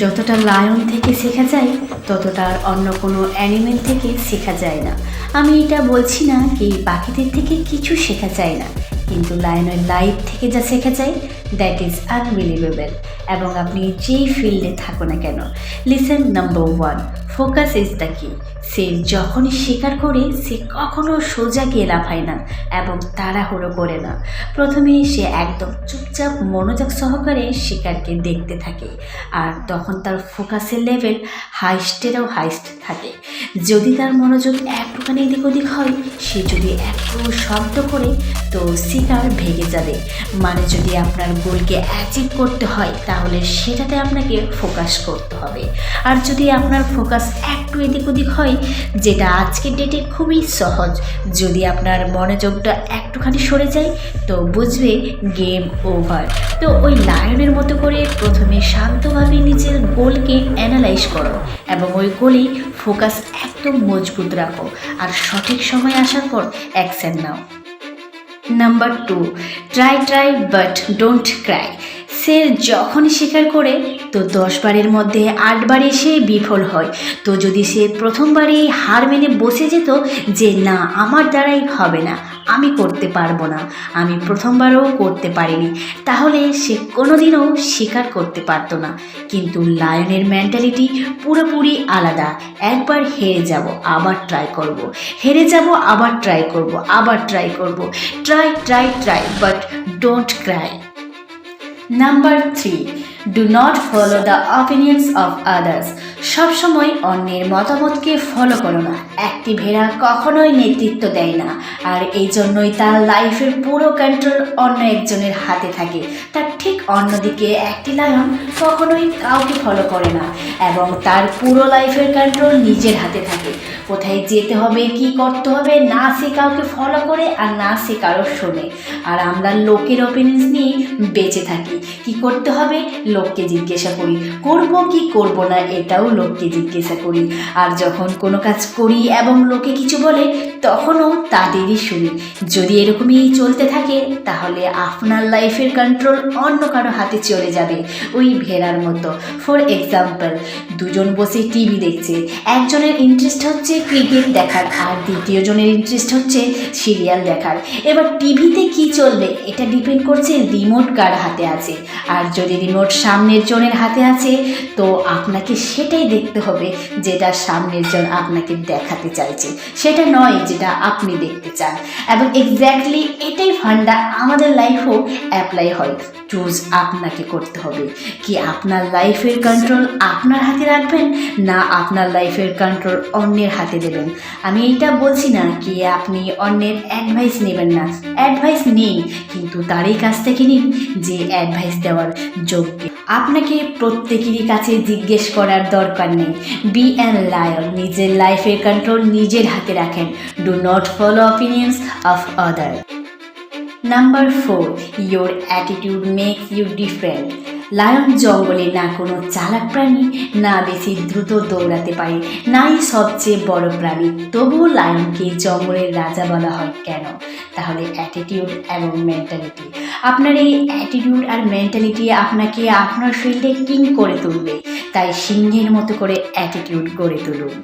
যতটা লায়ন থেকে শেখা যায় ততটা আর অন্য কোনো অ্যানিমেল থেকে শেখা যায় না। আমি এটা বলছি না কি পাখিদের থেকে কিছু শেখা যায় না, কিন্তু লায়নের লাইফ থেকে যা শেখা যায় দ্যাট ইজ আনবিলিভেবল। এবং আপনি যেই ফিল্ডে থাকো না কেন, listen, number 1, focus is the কি। সে যখনই শিকার করে সে কখনো সোজা গিয়ে লাফায় না এবং তাড়াহুড়ো করে না। প্রথমে সে একদম চুপচাপ মনোযোগ সহকারে শিকারকে দেখতে থাকে, আর তখন তার ফোকাসের লেভেল হাইস্টেরও হাইস্ট থাকে। যদি তার মনোযোগ একটুখানি এদিক ওদিক হয়, সে যদি একটু শব্দ করে, তো শিকার ভেঙে যাবে। মানে যদি আপনার গোলকে অ্যাচিভ করতে হয় তাহলে সেটাতে আপনাকে ফোকাস করতে হবে। আর যদি আপনার ফোকাস একটু এদিক ওদিক হয়, যেটা আজকের ডেটে খুবই সহজ, যদি আপনার মনোযোগটা একটুখানি সরে যায় তো বুঝবে গেম ওভার। তো ওই লায়নের মতো করে প্রথমে শান্তভাবে নিজের গোলকে অ্যানালাইজ করো এবং ওই গোলেই ফোকাস একদম মজবুত রাখো, আর সঠিক সময় আসার পর অ্যাকশন নাও। Number 2, try but don't cry. সে যখনই স্বীকার করে তো 10 বারের মধ্যে 8 বারে সে বিফল হয়। তো যদি সে প্রথমবারেই হার মেনে বসে যেত যে না আমার দ্বারাই হবে না, আমি করতে পারবো না, আমি প্রথমবারও করতে পারিনি, তাহলে সে কোনোদিনও স্বীকার করতে পারতো না। কিন্তু লায়নের মেন্টালিটি পুরোপুরি আলাদা। একবার হেরে যাব আবার ট্রাই করব, হেরে যাব আবার ট্রাই করব, আবার ট্রাই করব। Try but don't Cry. Number 3, do not follow the opinions of others. সবসময় অন্যের মতামতকে ফলো করো না। একটি ভেড়া কখনোই নেতৃত্ব দেয় না, আর এই জন্যই তার লাইফের পুরো কন্ট্রোল অন্য একজনের হাতে থাকে। তার ঠিক অন্যদিকে একটি লায়ন কখনোই কাউকে ফলো করে না এবং তার পুরো লাইফের কন্ট্রোল নিজের হাতে থাকে। কোথায় যেতে হবে, কি করতে হবে, না সে কাউকে ফলো করে আর না সে কারো শোনে। আর আমরা লোকের অপিনিয়ন্স নিয়ে বেঁচে থাকি। কি করতে হবে লোককে জিজ্ঞাসা করি, করব কি করব না এটাও লোককে জিজ্ঞাসা করি। আর যখন কোনো কাজ করি এবং লোকে কিছু বলে তখনও তাদেরই শুনি। যদি এরকমই চলতে থাকে তাহলে আপনার লাইফের কন্ট্রোল অন্য কারো হাতে চলে যাবে, ওই ভেড়ার মতো। ফর এক্সাম্পল, দুজন বসে টিভি দেখছে, একজনের ইন্টারেস্ট হচ্ছে ক্রিকেট দেখার আর দ্বিতীয় জনের ইন্টারেস্ট হচ্ছে সিরিয়াল দেখার। এবার টিভিতে কি চলবে এটা ডিপেন্ড করছে রিমোট কার হাতে আছে। আর যদি রিমোট সামনের জনের হাতে আছে তো আপনাকে সেটাই দেখতে হবে যেটা সামনের জন আপনাকে দেখাতে চাইছে, সেটা নয় যেটা আপনি দেখতে চান। এবং এক্স্যাক্টলি এটাই ফান্ডা আমাদের লাইফেও অ্যাপ্লাই হয়। চুজ আপনাকে করতে হবে কি আপনার লাইফের কন্ট্রোল আপনার হাতে রাখবেন না আপনার লাইফের কন্ট্রোল অন্যের হাতে দেবেন। আমি এইটা বলছি না কি আপনি অন্যের অ্যাডভাইস নেবেন না, অ্যাডভাইস নিন, কিন্তু তারই কাছ থেকে নিন যে অ্যাডভাইস দেওয়ার যোগ্য। আপনাকে প্রত্যেকেরই কাছে জিজ্ঞেস করার দরকার নেই। বি অ্যান লায়ন, নিজের লাইফের কন্ট্রোল নিজের হাতে রাখেন। Do not follow opinions of other. Number 4, your attitude makes you different. Lion জঙ্গলে না কোনো চালাক প্রাণী, না বেশি দ্রুত দৌড়াতে পারে, নাই সবচেয়ে বড় প্রাণী, তবুও লায়নকে জঙ্গলের রাজা বলা হয় কেন? তাহলে অ্যাটিটিউড এবং মেন্টালিটি। আপনার এই অ্যাটিটিউড আর মেন্টালিটি আপনাকে আপনার ফিল্ডে কিং করে তুলবে। তাই সিংহের মতো করে অ্যাটিটিউড গড়ে তুলুন।